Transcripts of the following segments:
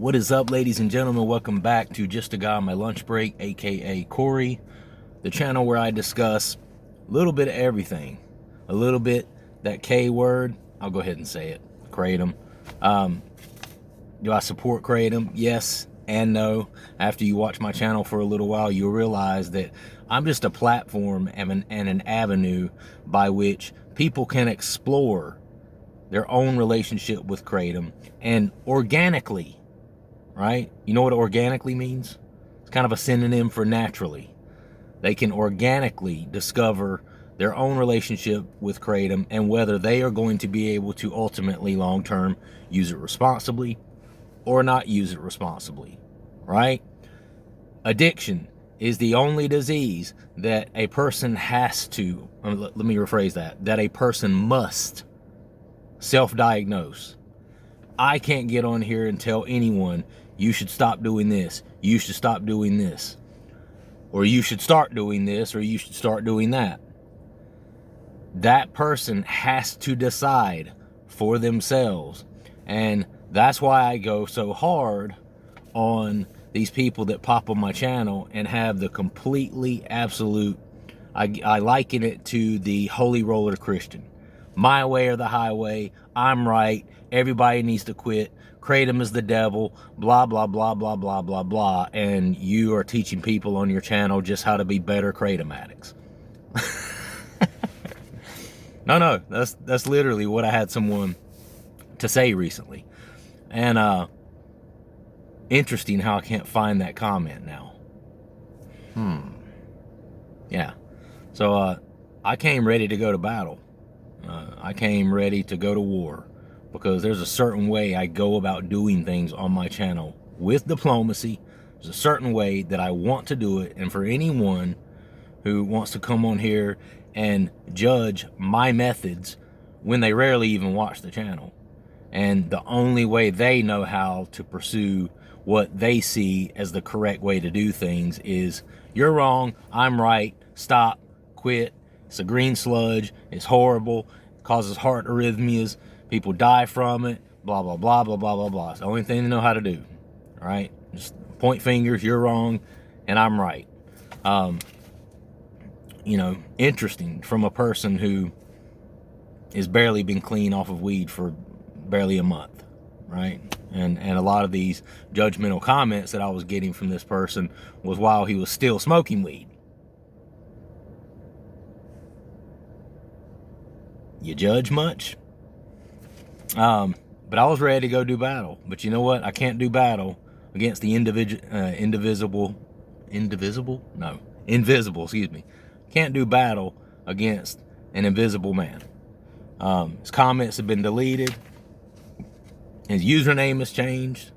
What is up, ladies and gentlemen? Welcome back to Just a Guy on My Lunch Break, aka Corey, the channel where I discuss a little bit of everything. A little bit, that K word, I'll go ahead and say it, Kratom. Do I support Kratom? Yes and no. After you watch my channel for a little while, you'll realize that I'm just a platform and an avenue by which people can explore their own relationship with Kratom and organically, right? You know what organically means? It's kind of a synonym for naturally. They can organically discover their own relationship with Kratom and whether they are going to be able to ultimately long-term use it responsibly or not use it responsibly, right? Addiction is the only disease that a person has to, let me rephrase that a person must self-diagnose. I can't get on here and tell anyone, you should stop doing this, you should stop doing this, or you should start doing this, or you should start doing that. That person has to decide for themselves. And that's why I go so hard on these people that pop on my channel and have the completely absolute, I liken it to the holy roller Christian. My way or the highway, I'm right, everybody needs to quit, Kratom is the devil, blah, blah, blah, blah, blah, blah, blah, and you are teaching people on your channel just how to be better Kratom addicts. No, that's literally what I had someone to say recently. And interesting how I can't find that comment now. Yeah. So I came ready to go to battle. I came ready to go to war because there's a certain way I go about doing things on my channel with diplomacy. There's a certain way that I want to do it. And for anyone who wants to come on here and judge my methods when they rarely even watch the channel, and the only way they know how to pursue what they see as the correct way to do things is, you're wrong, I'm right, stop, quit, it's a green sludge, it's horrible, it causes heart arrhythmias, people die from it, blah, blah, blah, blah, blah, blah, blah. It's the only thing they know how to do, all right? Just point fingers, you're wrong, and I'm right. You know, interesting from a person who has barely been clean off of weed for barely a month, right? And a lot of these judgmental comments that I was getting from this person was while he was still smoking weed. You judge much? But I was ready to go do battle. But you know what? I can't do battle against the invisible, excuse me. Can't do battle against an invisible man. His comments have been deleted. His username has changed.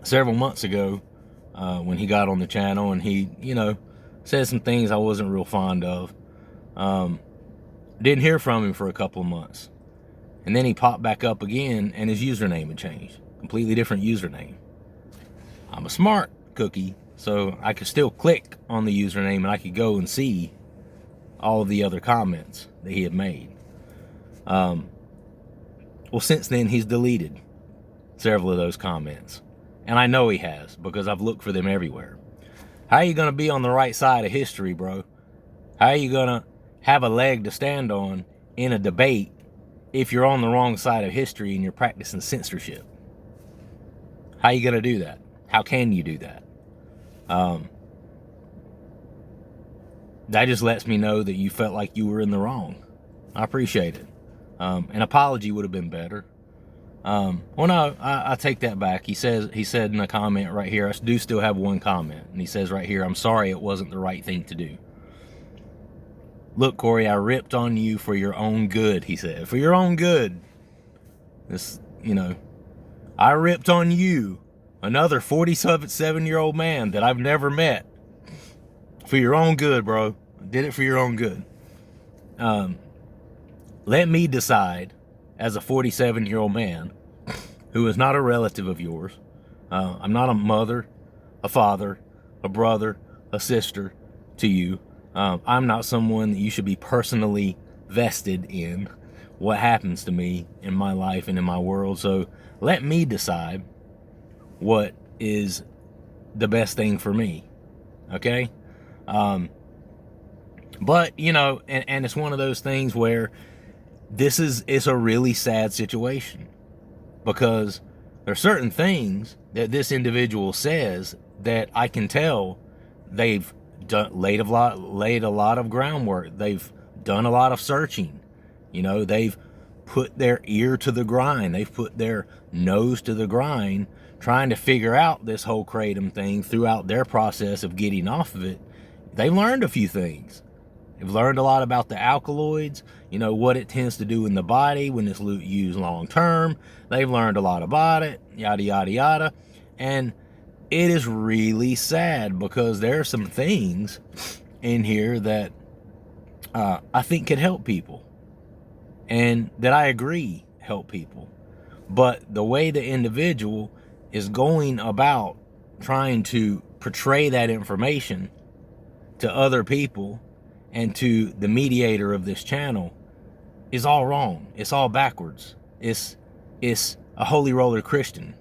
Several months ago, when he got on the channel and he, you know, said some things I wasn't real fond of. Didn't hear from him for a couple of months. And then he popped back up again and his username had changed. Completely different username. I'm a smart cookie, so I could still click on the username and I could go and see all of the other comments that he had made. Well, since then, he's deleted several of those comments. And I know he has, because I've looked for them everywhere. How are you going to be on the right side of history, bro? How are you going to have a leg to stand on in a debate if you're on the wrong side of history and you're practicing censorship? How are you going to do that? How can you do that? That just lets me know that you felt like you were in the wrong. I appreciate it. An apology would have been better. Well, no, I take that back. He said in a comment right here, I do still have one comment, and he says right here, I'm sorry it wasn't the right thing to do. Look, Corey, I ripped on you for your own good, he said. For your own good. This, you know, I ripped on you, another 47-year-old man that I've never met. For your own good, bro. I did it for your own good. Let me decide, as a 47-year-old man, who is not a relative of yours. I'm not a mother, a father, a brother, a sister to you. I'm not someone that you should be personally vested in what happens to me in my life and in my world. So Let me decide what is the best thing for me. Okay? But, you know, and it's one of those things where it's a really sad situation, because there are certain things that this individual says that I can tell they've laid a lot of groundwork. They've done a lot of searching. You know, they've put their ear to the grind. They've put their nose to the grind, trying to figure out this whole Kratom thing. Throughout their process of getting off of it, they've learned a few things. They've learned a lot about the alkaloids, you know, what it tends to do in the body when it's used long term. They've learned a lot about it, yada, yada, yada. And it is really sad, because there are some things in here that I think could help people, and that I agree help people. But the way the individual is going about trying to portray that information to other people and to the mediator of this channel is all wrong. It's all backwards. It's a holy roller Christian,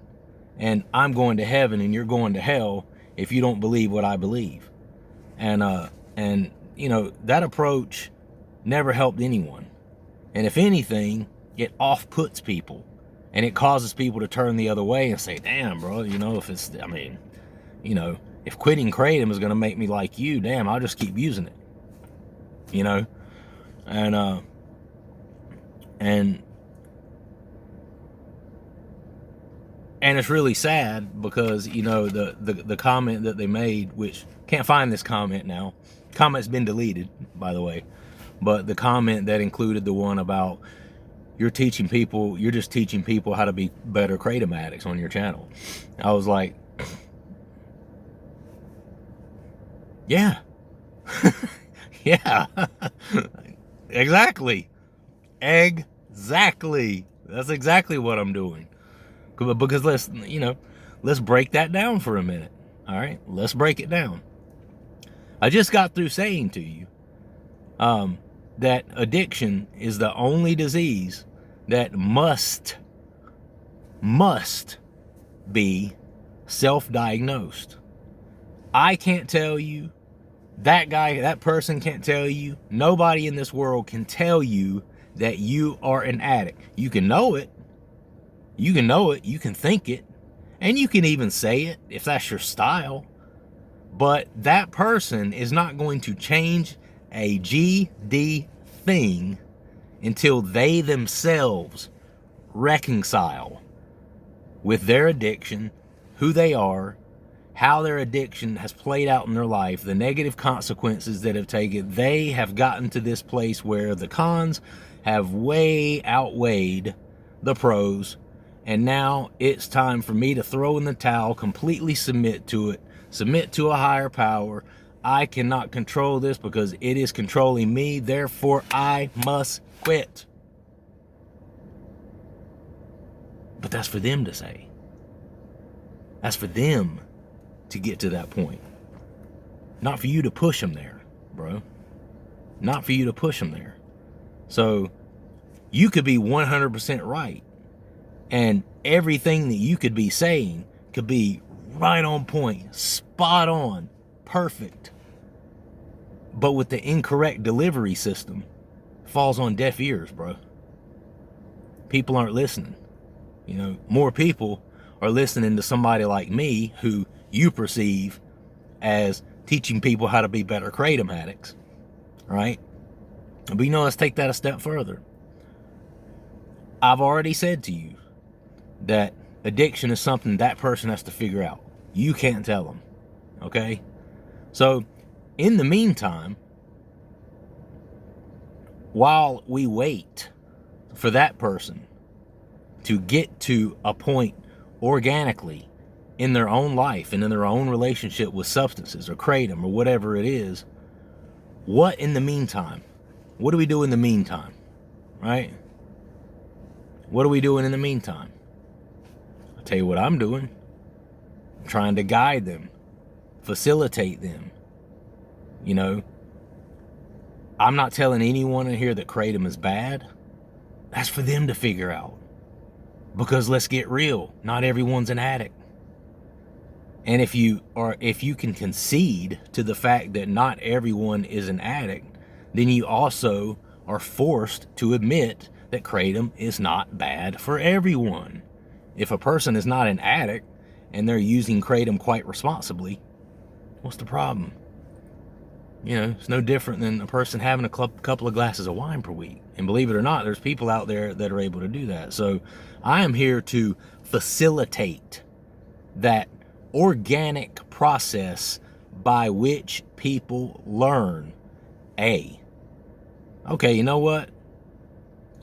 and I'm going to heaven and you're going to hell if you don't believe what I believe. And you know, that approach never helped anyone. And if anything, it off-puts people, and it causes people to turn the other way and say, damn, bro, you know, if quitting Kratom is going to make me like you, damn, I'll just keep using it. You know, and it's really sad, because, you know, the comment that they made, which can't find this comment now. Comment's been deleted, by the way, but the comment that included the one about you're just teaching people how to be better Kratom addicts on your channel. I was like, yeah. Yeah, exactly. That's exactly what I'm doing. Because let's break that down for a minute. All right, let's break it down. I just got through saying to you that addiction is the only disease that must be self-diagnosed. I can't tell you. That person can't tell you. Nobody in this world can tell you that you are an addict. You can know it. You can think it. And you can even say it if that's your style. But that person is not going to change a GD thing until they themselves reconcile with their addiction, who they are, how their addiction has played out in their life, the negative consequences that have taken. They have gotten to this place where the cons have way outweighed the pros, and now it's time for me to throw in the towel, completely submit to it, submit to a higher power. I cannot control this because it is controlling me, therefore I must quit. But that's for them to say. That's for them to get to that point. Not for you to push them there, bro. Not for you to push them there. So you could be 100% right, and everything that you could be saying could be right on point, spot on, perfect. But with the incorrect delivery system, falls on deaf ears, bro. People aren't listening. You know, more people are listening to somebody like me, who you perceive as teaching people how to be better Kratom addicts, right? But you know, let's take that a step further. I've already said to you that addiction is something that person has to figure out. You can't tell them, okay? So, in the meantime, while we wait for that person to get to a point organically in their own life and in their own relationship with substances or Kratom or whatever it is, what in the meantime? What do we do in the meantime, right? What are we doing in the meantime? I'll tell you what I'm doing. I'm trying to guide them, facilitate them. You know, I'm not telling anyone in here that Kratom is bad. That's for them to figure out. Because let's get real, not everyone's an addict. And if you can concede to the fact that not everyone is an addict, then you also are forced to admit that Kratom is not bad for everyone. If a person is not an addict and they're using Kratom quite responsibly, what's the problem? You know, it's no different than a person having a couple of glasses of wine per week. And believe it or not, there's people out there that are able to do that. So I am here to facilitate that organic process by which people learn. Okay, you know what?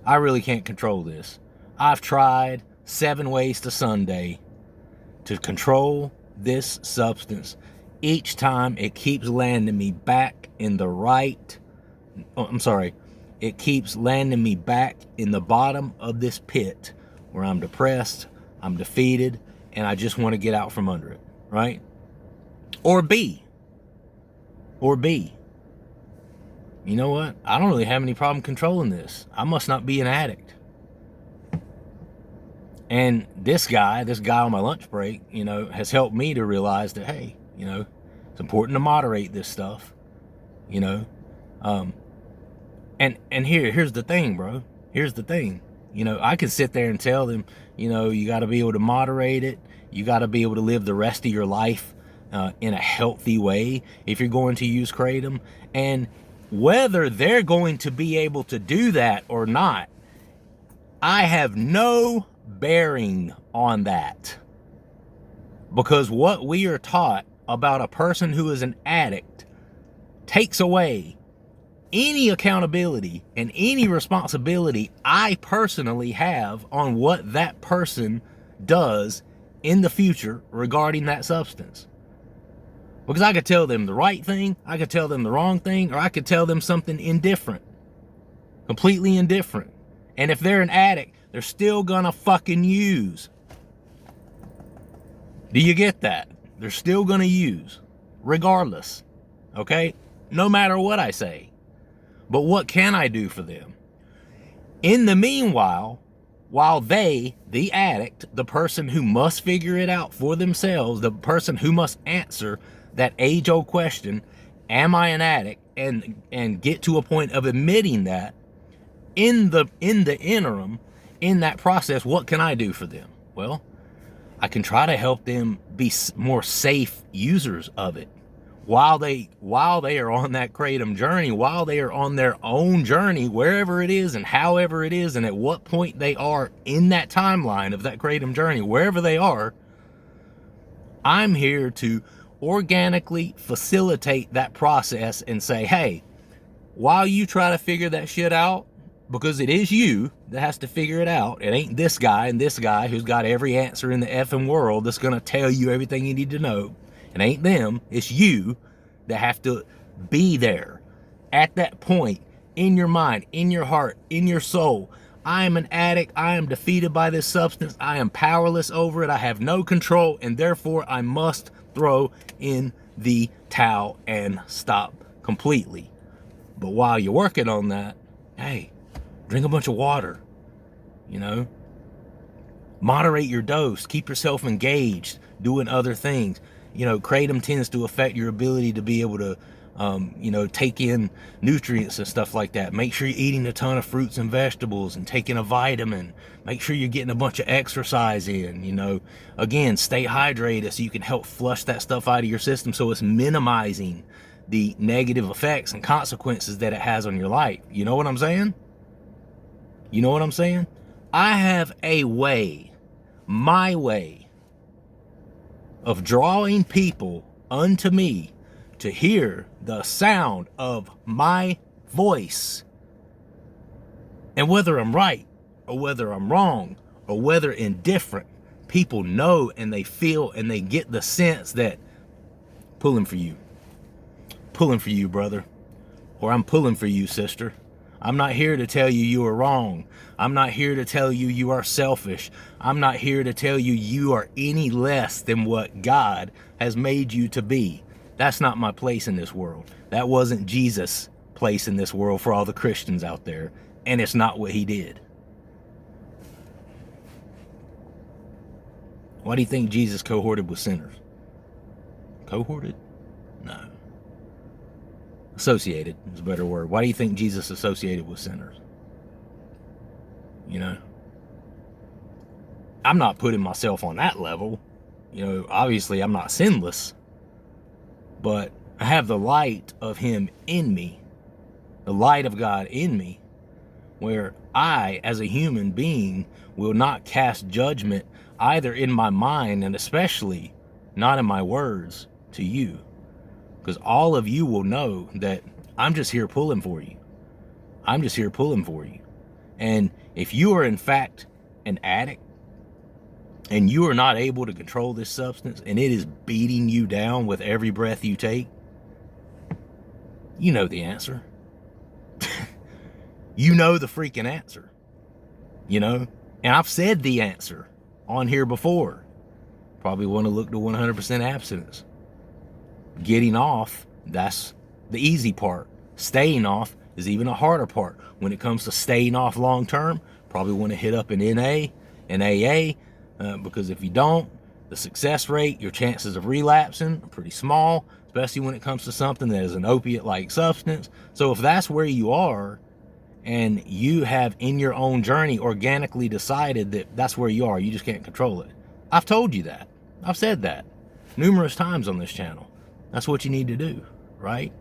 I really can't control this. I've tried 7 ways to Sunday to control this substance. Each time it keeps landing me back in the it keeps landing me back in the bottom of this pit where I'm depressed, I'm defeated, and I just want to get out from under it, right? Or B. You know what? I don't really have any problem controlling this. I must not be an addict. And this guy on my lunch break, you know, has helped me to realize that, hey, you know, it's important to moderate this stuff, you know. And here's the thing, bro. Here's the thing. You know, I can sit there and tell them, you know, you got to be able to moderate it. You got to be able to live the rest of your life in a healthy way if you're going to use Kratom. And whether they're going to be able to do that or not, I have no bearing on that. Because what we are taught about a person who is an addict takes away any accountability and any responsibility I personally have on what that person does in the future regarding that substance. Because I could tell them the right thing, I could tell them the wrong thing, or I could tell them something indifferent. Completely indifferent. And if they're an addict, they're still gonna fucking use. Do you get that? They're still gonna use. Regardless. Okay? No matter what I say. But what can I do for them? In the meanwhile, while they, the addict, the person who must figure it out for themselves, the person who must answer that age-old question, am I an addict, and get to a point of admitting that, in the interim, in that process, what can I do for them? Well, I can try to help them be more safe users of it while they are on that Kratom journey, while they are on their own journey, wherever it is and however it is and at what point they are in that timeline of that Kratom journey, wherever they are. I'm here to organically facilitate that process and say, hey, while you try to figure that shit out, because it is you that has to figure it out. It ain't this guy and this guy who's got every answer in the effing world that's going to tell you everything you need to know. It ain't them. It's you that have to be there at that point in your mind, in your heart, in your soul. I am an addict. I am defeated by this substance. I am powerless over it. I have no control, and therefore I must throw in the towel and stop completely. But while you're working on that, hey, drink a bunch of water, you know, moderate your dose, keep yourself engaged, doing other things. You know, Kratom tends to affect your ability to be able to, you know, take in nutrients and stuff like that. Make sure you're eating a ton of fruits and vegetables and taking a vitamin. Make sure you're getting a bunch of exercise in, you know. Again, stay hydrated so you can help flush that stuff out of your system so it's minimizing the negative effects and consequences that it has on your life. You know what I'm saying? You know what I'm saying? I have a way, my way, of drawing people unto me to hear the sound of my voice. And whether I'm right or whether I'm wrong or whether indifferent, people know and they feel and they get the sense that pulling for you, brother, or I'm pulling for you, sister. I'm not here to tell you you are wrong. I'm not here to tell you you are selfish. I'm not here to tell you you are any less than what God has made you to be. That's not my place in this world. That wasn't Jesus' place in this world for all the Christians out there. And it's not what he did. Why do you think Jesus cohorted with sinners? Cohorted? No. Associated is a better word. Why do you think Jesus associated with sinners? You know? I'm not putting myself on that level. You know, obviously I'm not sinless. But I have the light of him in me. The light of God in me. Where I, as a human being, will not cast judgment either in my mind and especially not in my words to you. Because all of you will know that I'm just here pulling for you. I'm just here pulling for you. And if you are in fact an addict and you are not able to control this substance and it is beating you down with every breath you take, you know the answer. You know the freaking answer. You know? And I've said the answer on here before. Probably want to look to 100% abstinence. Getting off, that's the easy part. Staying off is even a harder part. When it comes to staying off long term, probably want to hit up an NA, an AA, because if you don't, the success rate, your chances of relapsing are pretty small, especially when it comes to something that is an opiate-like substance. So if that's where you are, and you have in your own journey organically decided that that's where you are, you just can't control it. I've told you that. I've said that numerous times on this channel. That's what you need to do, right?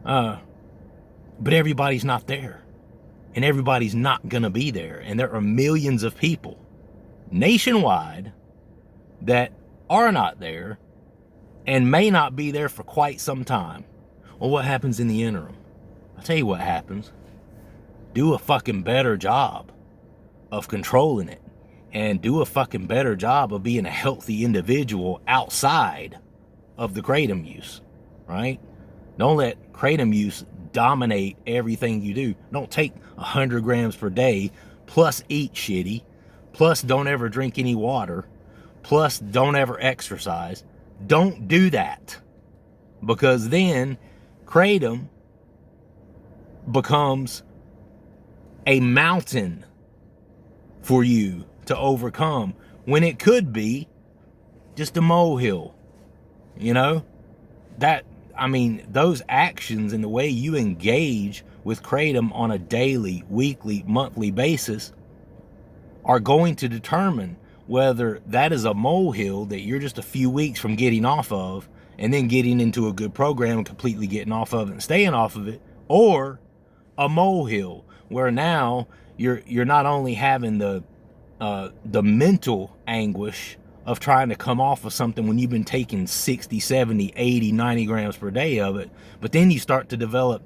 But everybody's not there. And everybody's not going to be there. And there are millions of people nationwide that are not there and may not be there for quite some time. Well, what happens in the interim? I'll tell you what happens. Do a fucking better job of controlling it. And do a fucking better job of being a healthy individual outside of the Kratom use, right? Don't let Kratom use dominate everything you do. Don't take 100 grams per day, plus eat shitty, plus don't ever drink any water, plus don't ever exercise. Don't do that. Because then Kratom becomes a mountain for you to overcome when it could be just a molehill. You know, that, I mean, those actions and the way you engage with Kratom on a daily, weekly, monthly basis are going to determine whether that is a molehill that you're just a few weeks from getting off of and then getting into a good program and completely getting off of it and staying off of it, or a molehill where now you're not only having the mental anguish of trying to come off of something when you've been taking 60, 70, 80, 90 grams per day of it, but then you start to develop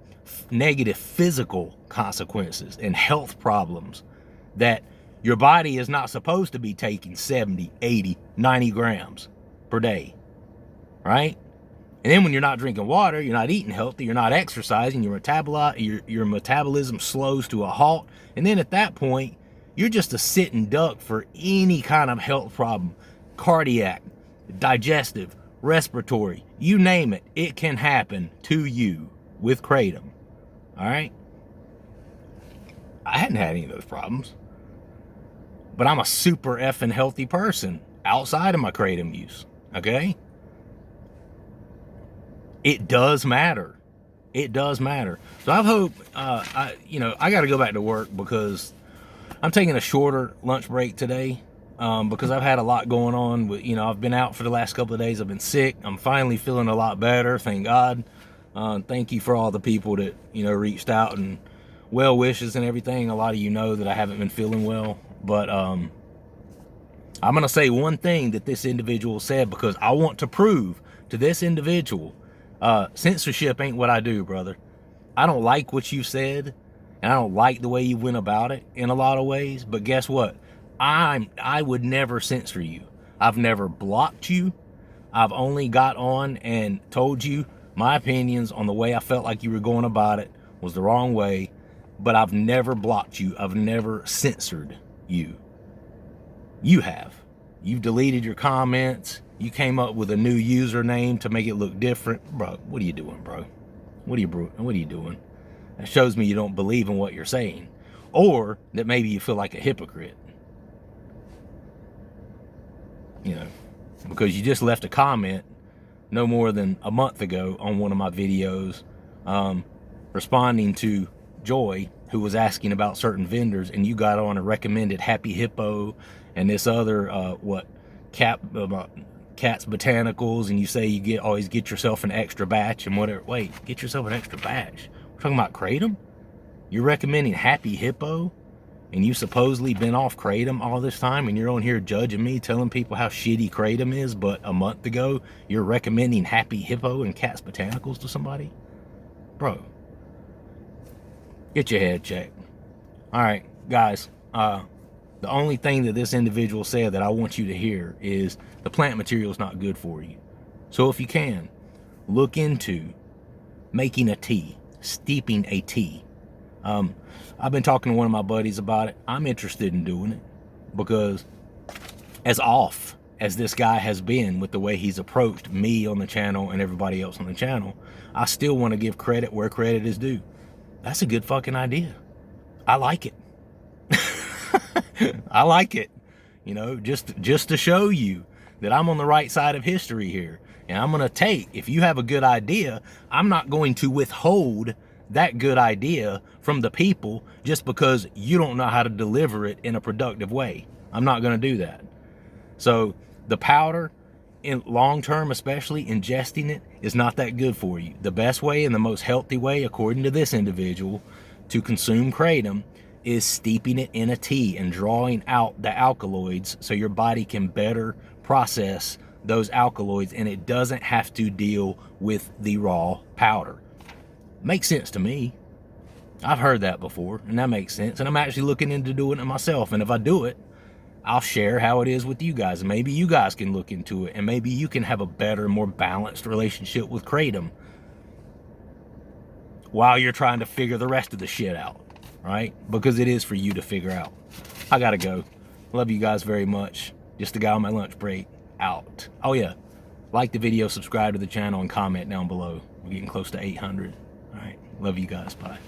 negative physical consequences and health problems that your body is not supposed to be taking 70, 80, 90 grams per day, right? And then when you're not drinking water, you're not eating healthy, you're not exercising, your metabolism slows to a halt. And then at that point, you're just a sitting duck for any kind of health problem. Cardiac, digestive, respiratory, you name it, it can happen to you with Kratom. All right? I hadn't had any of those problems. But I'm a super effing healthy person outside of my Kratom use. Okay? It does matter. It does matter. So I hope, I got to go back to work because I'm taking a shorter lunch break today. Because I've had a lot going on with, I've been out for the last couple of days. I've been sick. I'm finally feeling a lot better. Thank God. Thank you for all the people that, reached out and well wishes and everything. A lot of you know that I haven't been feeling well, but, I'm going to say one thing that this individual said because I want to prove to this individual, censorship ain't what I do, brother. I don't like what you said and I don't like the way you went about it in a lot of ways, but guess what? I would never censor you. I've never blocked you. I've only got on and told you my opinions on the way I felt like you were going about it was the wrong way, but I've never blocked you. I've never censored you. You have. You've deleted your comments. You came up with a new username to make it look different. Bro, what are you doing, bro? What are you doing? That shows me you don't believe in what you're saying, or that maybe you feel like a hypocrite. you know, because you just left a comment no more than a month ago on one of my videos, responding to Joy, who was asking about certain vendors, and you got on a recommended Happy Hippo and this other Cat's Botanicals, and you say you always get yourself an extra batch and whatever. Wait, get yourself an extra batch? We're talking about Kratom? You're recommending Happy Hippo, and you supposedly been off Kratom all this time, and you're on here judging me, telling people how shitty Kratom is, but a month ago you're recommending Happy Hippo and Cat's Botanicals to somebody? Bro, get your head checked. All right, guys, the only thing that this individual said that I want you to hear is the plant material is not good for you. So if you can, look into making a tea, steeping a tea. I've been talking to one of my buddies about it. I'm interested in doing it because as off as this guy has been with the way he's approached me on the channel and everybody else on the channel, I still want to give credit where credit is due. That's a good fucking idea. I like it. I like it. You know, just to show you that I'm on the right side of history here. And I'm going to take, if you have a good idea, I'm not going to withhold that good idea from the people just because you don't know how to deliver it in a productive way. I'm not going to do that. So the powder, in long term especially, ingesting it is not that good for you. The best way and the most healthy way, according to this individual, to consume Kratom is steeping it in a tea and drawing out the alkaloids so your body can better process those alkaloids and it doesn't have to deal with the raw powder. Makes sense to me. I've heard that before, and that makes sense. And I'm actually looking into doing it myself. And if I do it, I'll share how it is with you guys. And maybe you guys can look into it, and maybe you can have a better, more balanced relationship with Kratom while you're trying to figure the rest of the shit out, right? Because it is for you to figure out. I gotta go. Love you guys very much. Just a guy on my lunch break. Out. Oh yeah, like the video, subscribe to the channel, and comment down below. We're getting close to 800. All right, love you guys. Bye.